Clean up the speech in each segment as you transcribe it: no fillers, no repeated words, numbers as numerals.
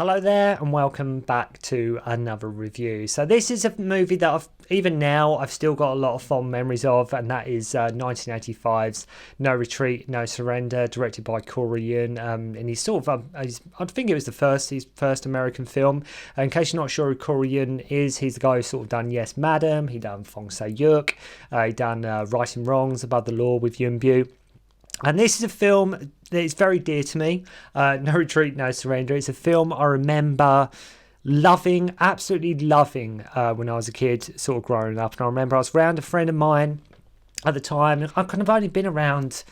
Hello there and welcome back to another review. So this is a movie that I've still got a lot of fond memories of, and that is 1985's No Retreat, No Surrender, directed by Yuen. And he's sort of, I think it was his first American film. In case you're not sure who Yuen is, he's the guy who sort of done Yes Madam, he done Fong Se-yuk, he done Right and Wrongs, Above the Law with Yuen Bu. And this is a film that is very dear to me. No Retreat, No Surrender. It's a film I remember loving, absolutely loving when I was a kid, sort of growing up. And I remember I was around a friend of mine at the time. I could have only been around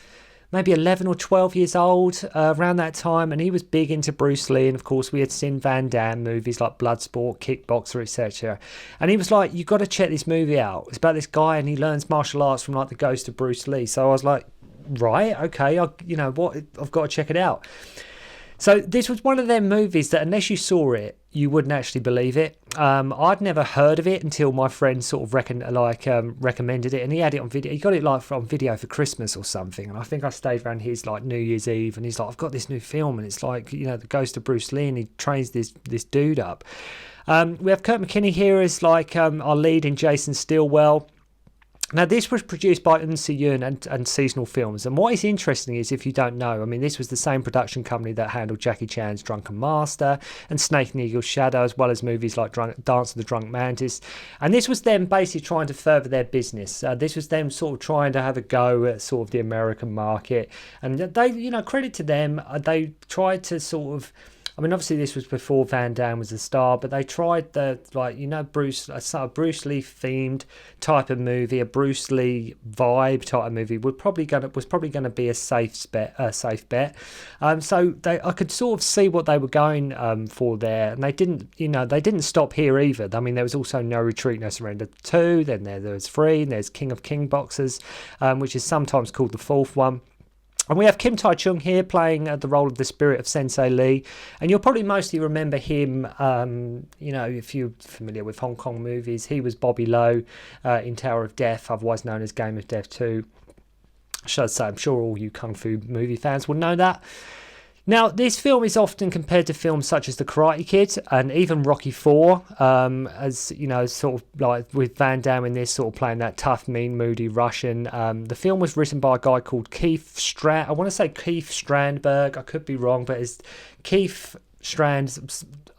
maybe 11 or 12 years old around that time. And he was big into Bruce Lee. And of course, we had seen Van Damme movies like Bloodsport, Kickboxer, etc. And he was like, you've got to check this movie out. It's about this guy and he learns martial arts from like the ghost of Bruce Lee. So I was like, right, okay, I've got to check it out. So this was one of them movies that unless you saw it, you wouldn't actually believe it. I'd never heard of it until my friend sort of recommended it, and he had it on video. He got it like on video for Christmas or something, and I think I stayed around his like New Year's Eve, and he's like, I've got this new film, and it's like, the ghost of Bruce Lee, and he trains this dude up. We have Kurt McKinney as like our lead in Jason Stilwell. Now, this was produced by Yuen and Seasonal Films. And what is interesting is, if you don't know, I mean, this was the same production company that handled Jackie Chan's Drunken Master and Snake and Eagle's Shadow, as well as movies like Dance of the Drunk Mantis. And this was them basically trying to further their business. This was them sort of trying to have a go at sort of the American market. And they, credit to them, they tried to sort of... I mean, obviously this was before Van Damme was a star, but they tried the Bruce Lee themed type of movie, a Bruce Lee vibe type of movie. Was probably going to be a safe bet. So I could sort of see what they were going for there, and they didn't stop here either. I mean, there was also No Retreat, No Surrender 2. Then there was 3. And there's King of Kickboxers, which is sometimes called the fourth one. And we have Tai-chung here playing the role of the spirit of Sensei Lee. And you'll probably mostly remember him, if you're familiar with Hong Kong movies. He was Bobby Lowe in Tower of Death, otherwise known as Game of Death 2. I'm sure all you Kung Fu movie fans will know that. Now, this film is often compared to films such as The Karate Kid and even Rocky IV, as, sort of like with Van Damme in this, sort of playing that tough, mean, moody Russian. The film was written by a guy called Keith Strandberg. I could be wrong, but it's Keith Strand.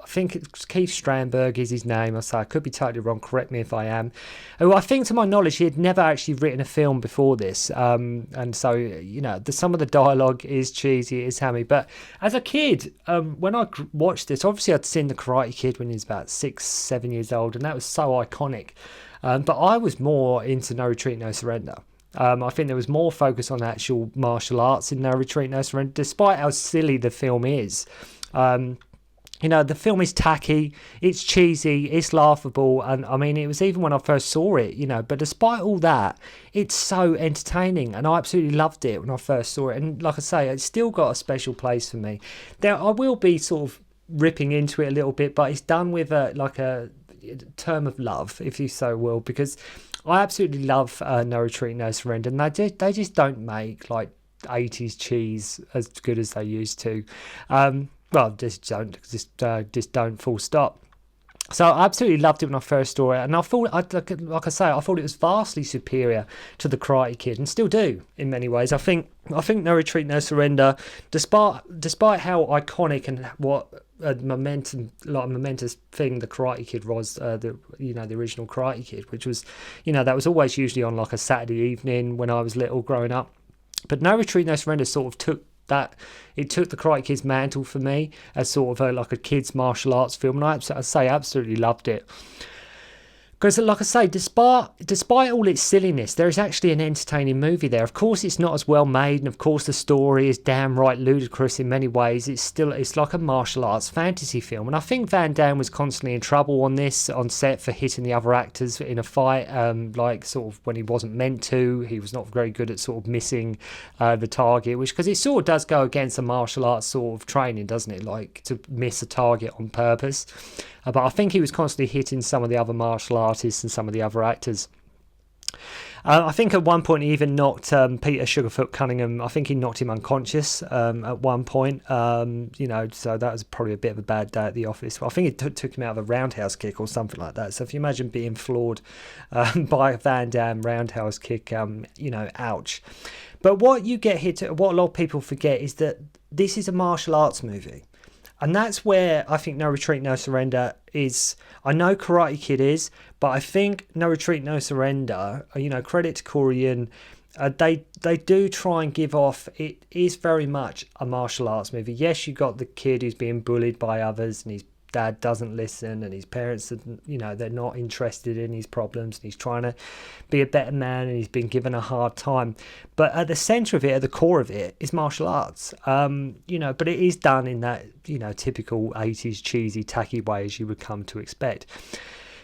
I think it's Keith Strandberg is his name. I could be totally wrong. Correct me if I am. Who I think, to my knowledge, he had never actually written a film before this. And so, some of the dialogue is cheesy, it is hammy. But as a kid, when I watched this, obviously I'd seen The Karate Kid when he was about 6-7 years old, and that was so iconic. But I was more into No Retreat, No Surrender. I think there was more focus on actual martial arts in No Retreat, No Surrender, despite how silly the film is. The film is tacky, it's cheesy, it's laughable, and I mean, it was even when I first saw it, but despite all that, it's so entertaining, and I absolutely loved it when I first saw it, and like I say, it's still got a special place for me. Now, I will be sort of ripping into it a little bit, but it's done with a term of love, if you so will, because I absolutely love No Retreat, No Surrender, and they just don't make, like, 80s cheese as good as they used to. Just don't, full stop. So I absolutely loved it when I first saw it, and I thought, I thought it was vastly superior to The Karate Kid, and still do in many ways. I think No Retreat, No Surrender, despite how iconic and what a momentous thing The Karate Kid was, the original Karate Kid, which was, that was always usually on like a Saturday evening when I was little growing up. But No Retreat, No Surrender sort of took the Karate Kid's mantle for me as sort of like a kid's martial arts film, and I absolutely loved it. Because, like I say, despite all its silliness, there is actually an entertaining movie there. Of course, it's not as well made, and of course, the story is damn right ludicrous in many ways. It's like a martial arts fantasy film, and I think Van Damme was constantly in trouble on set for hitting the other actors in a fight, like sort of when he wasn't meant to. He was not very good at sort of missing the target, because it sort of does go against a martial arts sort of training, doesn't it? Like to miss a target on purpose. But I think he was constantly hitting some of the other martial artists and some of the other actors. I think at one point he even knocked Peter Sugarfoot Cunningham. I think he knocked him unconscious at one point. So that was probably a bit of a bad day at the office. Well, I think it took him out of a roundhouse kick or something like that. So if you imagine being floored by a Van Damme roundhouse kick, ouch. But what you get here, what a lot of people forget is that this is a martial arts movie. And that's where I think No Retreat, No Surrender is. I know Karate Kid is, but I think No Retreat, No Surrender, credit to Korean, they do try and give off, it is very much a martial arts movie. Yes, you got the kid who's being bullied by others and his dad doesn't listen and his parents, they're not interested in his problems and he's trying to be a better man and he's been given a hard time. But at the centre of it, at the core of it, is martial arts. But it is done in that, typical 80s cheesy, tacky way as you would come to expect.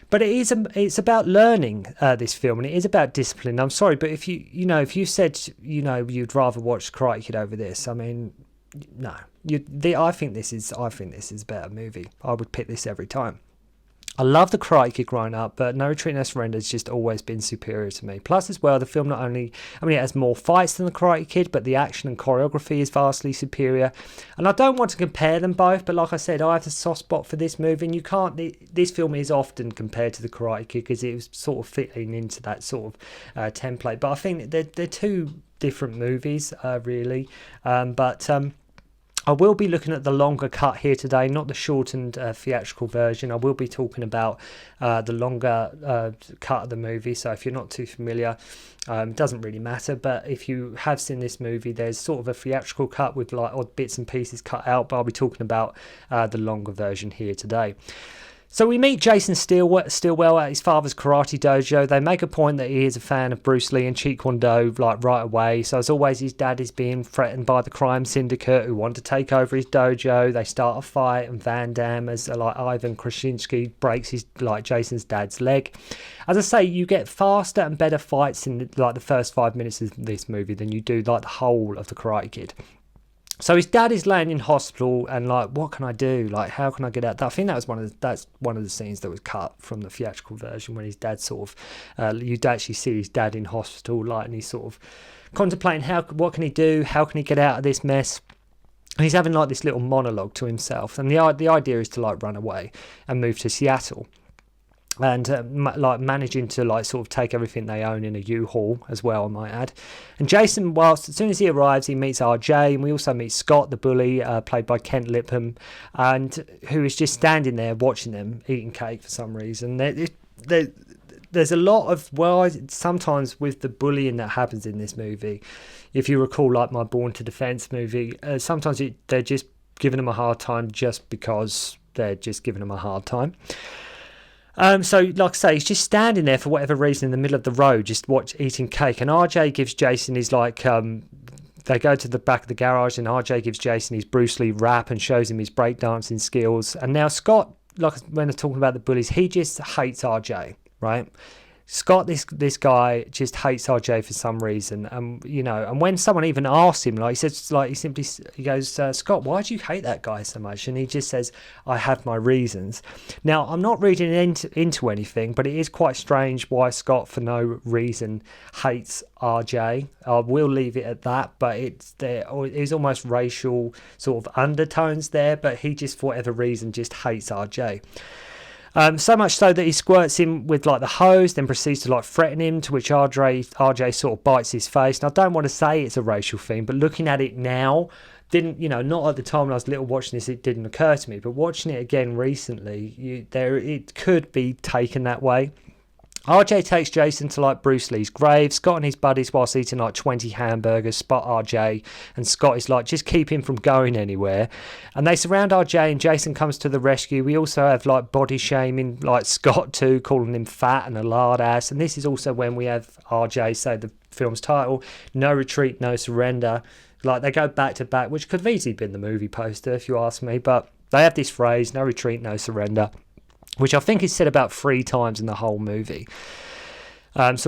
But it's about learning this film, and it is about discipline. I'm sorry, but if you said you'd rather watch Karate Kid over this, I mean, no. I think this is a better movie. I would pick this every time. I love the Karate Kid growing up, but No Retreat, No Surrender has just always been superior to me. Plus, as well, the film it has more fights than the Karate Kid, but the action and choreography is vastly superior. And I don't want to compare them both, but like I said, I have a soft spot for this movie, and you can't. This film is often compared to the Karate Kid because it was sort of fitting into that sort of template. But I think they're two different movies, really. I will be looking at the longer cut here today, not the shortened theatrical version. I will be talking about the longer cut of the movie. So if you're not too familiar, it doesn't really matter. But if you have seen this movie, there's sort of a theatrical cut with like odd bits and pieces cut out. But I'll be talking about the longer version here today. So we meet Jason Stillwell at his father's karate dojo. They make a point that he is a fan of Bruce Lee and Jeet Kune Do right away. So as always, his dad is being threatened by the crime syndicate who want to take over his dojo. They start a fight, and Van Damme, as Ivan Krasinski, breaks Jason's dad's leg. As I say, you get faster and better fights in the first 5 minutes of this movie than you do the whole of the Karate Kid. So his dad is laying in hospital, and what can I do? How can I get out? I think that's one of the scenes that was cut from the theatrical version when his dad you'd actually see his dad in hospital, and he's sort of contemplating what can he do? How can he get out of this mess? And he's having this little monologue to himself, and the idea is to run away and move to Seattle. And managing to sort of take everything they own in a U-Haul as well, I might add. And Jason, as soon as he arrives, he meets RJ, and we also meet Scott, the bully, played by Kent Lipham, and who is just standing there watching them eating cake for some reason. There's a lot of sometimes with the bullying that happens in this movie, if you recall, my Born to Defense movie, sometimes they're just giving them a hard time just because they're just giving them a hard time. So, like I say, he's just standing there for whatever reason in the middle of the road, just eating cake. And RJ gives Jason his they go to the back of the garage, and RJ gives Jason his Bruce Lee rap and shows him his breakdancing skills. And now Scott, when they're talking about the bullies, he just hates RJ, right? Scott, this guy just hates RJ for some reason, and when someone even asks him, he goes, Scott, why do you hate that guy so much? And he just says, I have my reasons. Now, I'm not reading into anything, but it is quite strange why Scott, for no reason, hates RJ. I will leave it at that, but it's almost racial sort of undertones there, but he just, for whatever reason, just hates RJ. So much so that he squirts him with the hose, then proceeds to threaten him, to which RJ sort of bites his face. And I don't want to say it's a racial thing, but looking at it now, not at the time when I was little watching this, it didn't occur to me, but watching it again recently, it could be taken that way. RJ takes Jason to Bruce Lee's grave. Scott and his buddies, whilst eating 20 hamburgers, spot RJ, and Scott is just keep him from going anywhere. And they surround RJ, and Jason comes to the rescue. We also have body shaming Scott too, calling him fat and a lard ass. And this is also when we have RJ say the film's title, No Retreat, No Surrender. They go back to back, which could have easily been the movie poster if you ask me, but they have this phrase, No Retreat, No Surrender, which I think is said about 3 times in the whole movie. It's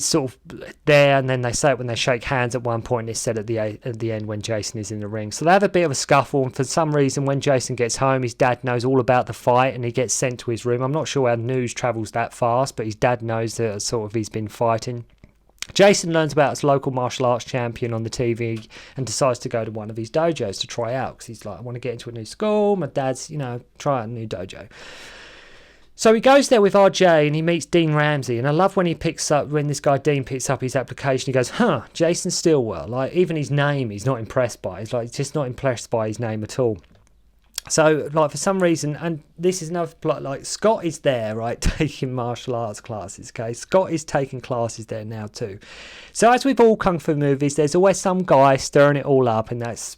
sort of there, and then they say it when they shake hands at one point. It's said at the end when Jason is in the ring. So they have a bit of a scuffle, and for some reason, when Jason gets home, his dad knows all about the fight, and he gets sent to his room. I'm not sure how news travels that fast, but his dad knows that he's been fighting. Jason learns about his local martial arts champion on the TV and decides to go to one of his dojos to try out, because he's like, I want to get into a new school. My dad's, try out a new dojo. So he goes there with RJ and he meets Dean Ramsey. And I love when this guy Dean picks up his application, he goes, Jason Stillwell. Like, even his name he's not impressed by. He's like, just not impressed by his name at all. So, like, for some reason, and this is another plot, like, Scott is there, right, taking martial arts classes, okay? Scott is taking classes there now too. So, as with all kung fu movies, there's always some guy stirring it all up, and that's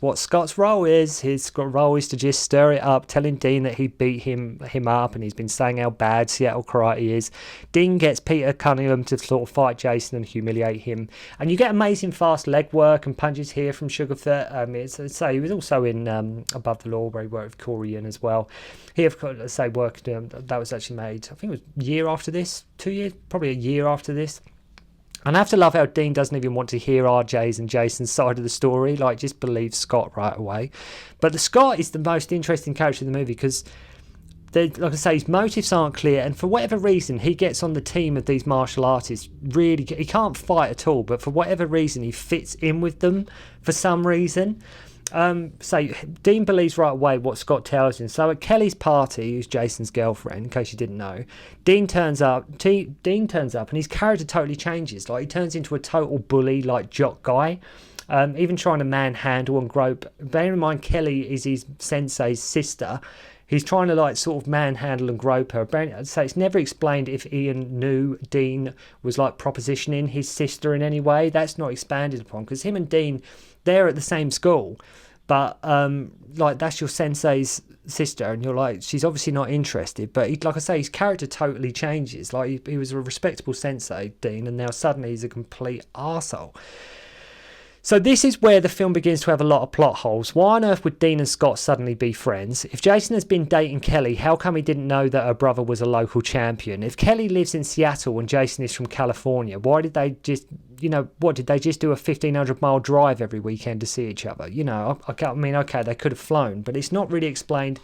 what Scott's role is. His role is to just stir it up, telling Dean that he beat him up, and he's been saying how bad Seattle karate is. Dean gets Peter Cunningham to sort of fight Jason and humiliate him, and you get amazing fast leg work and punches here from Sugarfoot. He was also in Above the Law, where he worked with Corey Yuen as well. He, of course, worked. That was actually made, I think it was a year after this, 2 years, probably a year after this. And I have to love how Dean doesn't even want to hear RJ's and Jason's side of the story. Like, just believes Scott right away. But the Scott is the most interesting character in the movie because, like I say, his motives aren't clear. And for whatever reason, he gets on the team of these martial artists. Really, he can't fight at all. But for whatever reason, he fits in with them for some reason. So Dean believes right away what Scott tells him. So at Kelly's party, who's Jason's girlfriend, in case you didn't know, Dean turns up and his character totally changes. Like, he turns into a total bully, like, jock guy, even trying to manhandle and grope. Bear in mind, Kelly is his sensei's sister. He's trying to, like, sort of manhandle and grope her. So it's never explained if Ian knew Dean was, like, propositioning his sister in any way. That's not expanded upon, because him and Dean, they're at the same school, but like, that's your sensei's sister, and you're like, she's obviously not interested. But like I say, his character totally changes. Like, he was a respectable sensei, Dean, and now suddenly he's a complete arsehole. So this is where the film begins to have a lot of plot holes. Why on earth would Dean and Scott suddenly be friends? If Jason has been dating Kelly, how come he didn't know that her brother was a local champion? If Kelly lives in Seattle and Jason is from California, why did they just, what did they just do a 1,500-mile drive every weekend to see each other? Okay, they could have flown, but it's not really explained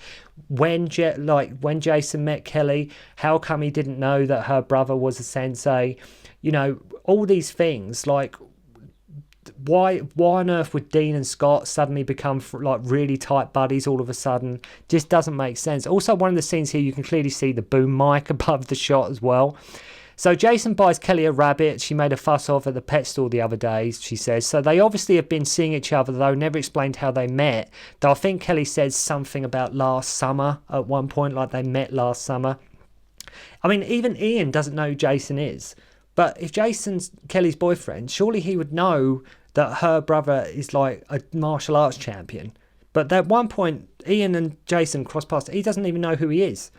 when Jason met Kelly, how come he didn't know that her brother was a sensei? All these things, like, why on earth would Dean and Scott suddenly become like really tight buddies all of a sudden? Just doesn't make sense. Also, one of the scenes here, you can clearly see the boom mic above the shot as well. So Jason buys Kelly a rabbit she made a fuss of at the pet store the other day, she says. So they obviously have been seeing each other, though never explained how they met. Though I think Kelly says something about last summer at one point, like they met last summer. I mean, even Ian doesn't know who Jason is. But if Jason's Kelly's boyfriend, surely he would know that her brother is like a martial arts champion. But at one point, Ian and Jason cross paths. He doesn't even know who he is.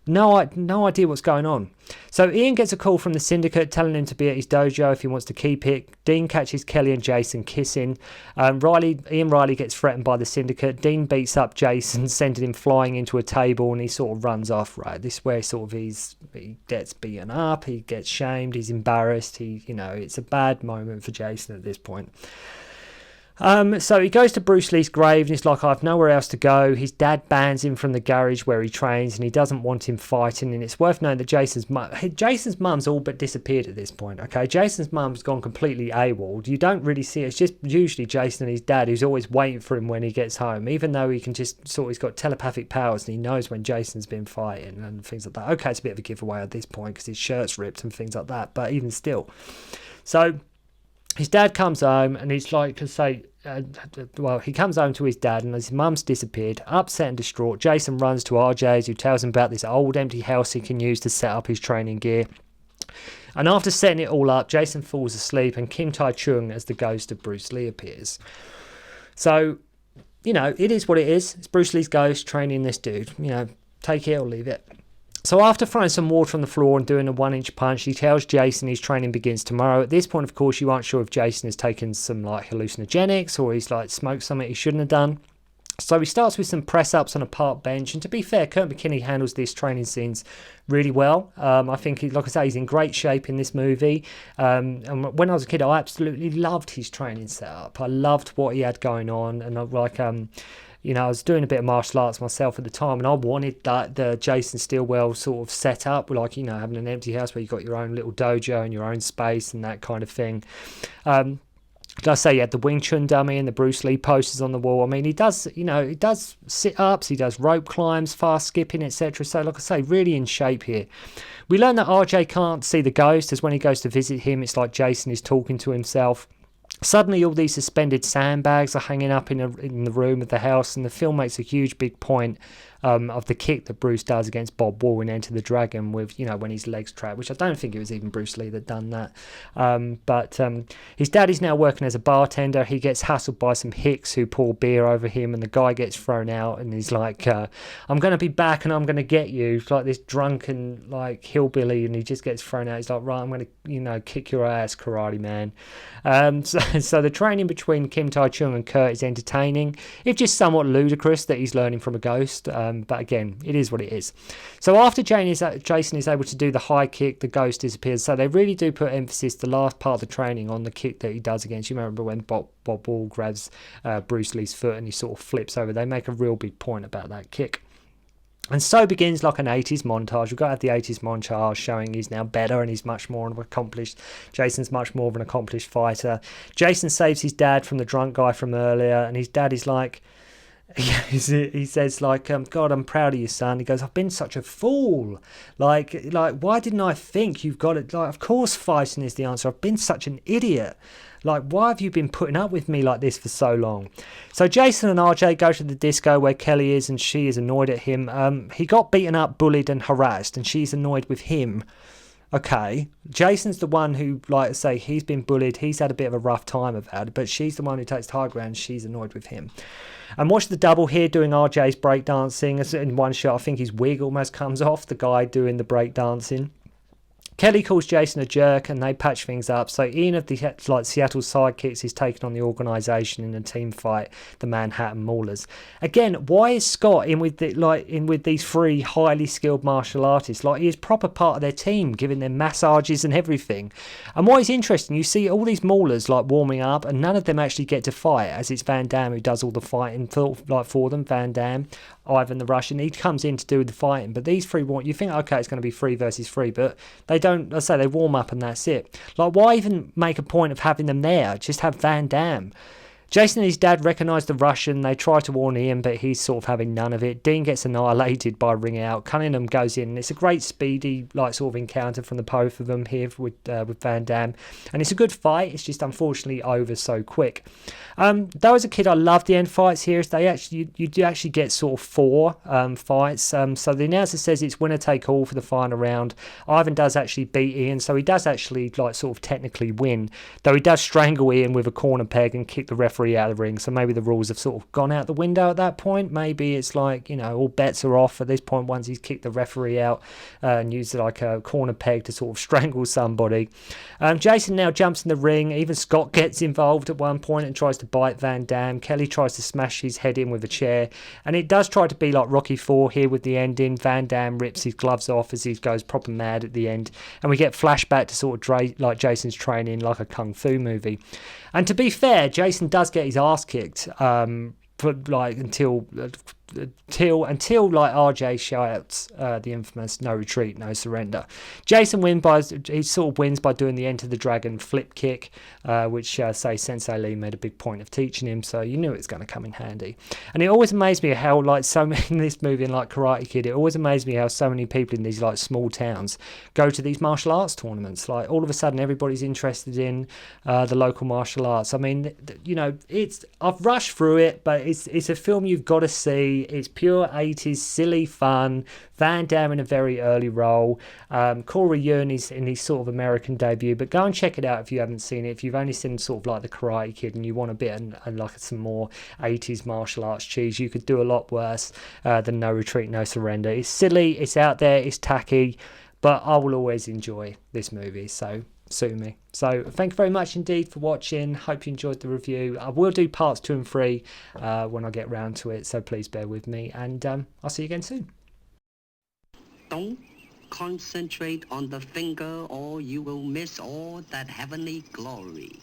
No idea what's going on. So Ian gets a call from the syndicate telling him to be at his dojo if he wants to keep it. Dean catches Kelly and Jason kissing. Ian Riley gets threatened by the syndicate. Dean beats up Jason, sending him flying into a table, and he sort of runs off. Right, this is where he gets beaten up, he gets shamed, he's embarrassed. It's a bad moment for Jason at this point. So he goes to Bruce Lee's grave and he's like, I have nowhere else to go. His dad bans him from the garage where he trains and he doesn't want him fighting. And it's worth noting that Jason's mum's all but disappeared at this point, okay? Jason's mum's gone completely AWOL. You don't really see it. It's just usually Jason and his dad who's always waiting for him when he gets home, even though he can just he's got telepathic powers and he knows when Jason's been fighting and things like that. Okay, it's a bit of a giveaway at this point because his shirt's ripped and things like that, but even still. So his dad comes home and he's like, he comes home to his dad and his mum's disappeared. Upset and distraught, Jason runs to RJ's, who tells him about this old empty house he can use to set up his training gear. And after setting it all up, Jason falls asleep and Kim Tai-chung as the ghost of Bruce Lee appears. So, it is what it is. It's Bruce Lee's ghost training this dude. Take it or leave it. So after throwing some water on the floor and doing a 1-inch punch, he tells Jason his training begins tomorrow. At this point, of course, you aren't sure if Jason has taken some like hallucinogenics or he's like smoked something he shouldn't have done. So he starts with some press-ups on a park bench. And to be fair, Kurt McKinney handles these training scenes really well. I think, like I say, he's in great shape in this movie. And when I was a kid, I absolutely loved his training setup. I loved what he had going on. And you know, I was doing a bit of martial arts myself at the time, and I wanted that the Jason Stilwell sort of setup, like, you know, having an empty house where you've got your own little dojo and your own space and that kind of thing. Did I say he had the Wing Chun dummy and the Bruce Lee posters on the wall? I mean, he does, you know, he does sit-ups, he does rope climbs, fast skipping, etc. So, like I say, really in shape here. We learn that RJ can't see the ghost, as when he goes to visit him, it's like Jason is talking to himself. Suddenly, all these suspended sandbags are hanging up in the room of the house, and the film makes a huge big point of the kick that Bruce does against Bob Wall in Enter the Dragon, with, you know, when his legs trapped, which I don't think it was even Bruce Lee that done that. But his dad is now working as a bartender. He gets hassled by some hicks who pour beer over him, and the guy gets thrown out, and he's like, I'm going to be back and I'm going to get you. It's like this drunken, like, hillbilly, and he just gets thrown out. He's like, right, I'm going to, you know, kick your ass, karate man. So the training between Kim Tai-chung and Kurt is entertaining, if just somewhat ludicrous that he's learning from a ghost. But again, it is what it is. So after Jason is able to do the high kick, the ghost disappears. So they really do put emphasis, the last part of the training, on the kick that he does against. You remember when Bob Wall grabs Bruce Lee's foot and he sort of flips over. They make a real big point about that kick. And so begins like an 80s montage. We've got to have the 80s montage showing he's now better and he's much more accomplished. Jason's much more of an accomplished fighter. Jason saves his dad from the drunk guy from earlier, and his dad is like, he says, like, God, I'm proud of you, son. He goes, I've been such a fool. Like, why didn't I think you've got it? Like, of course fighting is the answer. I've been such an idiot. Like, why have you been putting up with me like this for so long? So Jason and RJ go to the disco where Kelly is, and she is annoyed at him. He got beaten up, bullied and harassed, and she's annoyed with him. Okay, Jason's the one who, like I say, he's been bullied. He's had a bit of a rough time about it, but she's the one who takes the high ground. She's annoyed with him. And watch the double here doing RJ's breakdancing. In one shot, I think his wig almost comes off, the guy doing the breakdancing. Kelly calls Jason a jerk, and they patch things up. So Ian of the Seattle Sidekicks is taking on the organisation in a team fight, the Manhattan Maulers. Again, why is Scott in with these three highly skilled martial artists? Like, he is proper part of their team, giving them massages and everything. And what is interesting, you see all these Maulers like warming up, and none of them actually get to fight, as it's Van Damme who does all the fighting for them. Van Damme, Ivan the Russian, he comes in to do the fighting, but these three you think, okay, it's going to be 3 versus 3, but they don't. I say they warm up and that's it. Like, why even make a point of having them there? Just have Van Damme. Jason and his dad recognise the Russian. They try to warn Ian, but he's sort of having none of it. Dean gets annihilated by ring out. Cunningham goes in, and it's a great speedy sort of encounter from the both of them here with Van Damme, and it's a good fight. It's just unfortunately over so quick. Though as a kid I loved the end fights here. You do actually get sort of 4 fights. So the announcer says it's winner take all for the final round. Ivan does actually beat Ian, so he does actually sort of technically win, though he does strangle Ian with a corner peg and kick the referee out of the ring. So maybe the rules have sort of gone out the window at that point. Maybe it's like, you know, all bets are off at this point once he's kicked the referee out and used like a corner peg to sort of strangle somebody. Jason now jumps in the ring. Even Scott gets involved at one point and tries to bite Van Damme. Kelly tries to smash his head in with a chair, and it does try to be like Rocky IV here with the ending. Van Damme rips his gloves off as he goes proper mad at the end, and we get flashback to sort of like Jason's training like a kung fu movie. And to be fair, Jason does get his ass kicked until like RJ shouts the infamous "No retreat, no surrender." Jason wins by doing the Enter the Dragon flip kick, which Sensei Lee made a big point of teaching him, so you knew it's going to come in handy. And it always amazed me how so many in this movie, and like Karate Kid, it always amazed me how so many people in these like small towns go to these martial arts tournaments. Like, all of a sudden everybody's interested in the local martial arts. I mean, you know, I've rushed through it, but it's a film you've got to see. It's pure 80s silly fun. Van Damme in a very early role. Corey Yuen is in his sort of American debut, but go and check it out if you haven't seen it. If you've only seen sort of like the Karate Kid and you want a bit and like some more 80s martial arts cheese, you could do a lot worse than No Retreat, No Surrender. It's silly, it's out there, it's tacky, but I will always enjoy this movie, so sue me. So thank you very much indeed for watching. Hope you enjoyed the review. I will do parts 2 and 3 when I get round to it, so please bear with me, and I'll see you again soon. Don't concentrate on the finger or you will miss all that heavenly glory.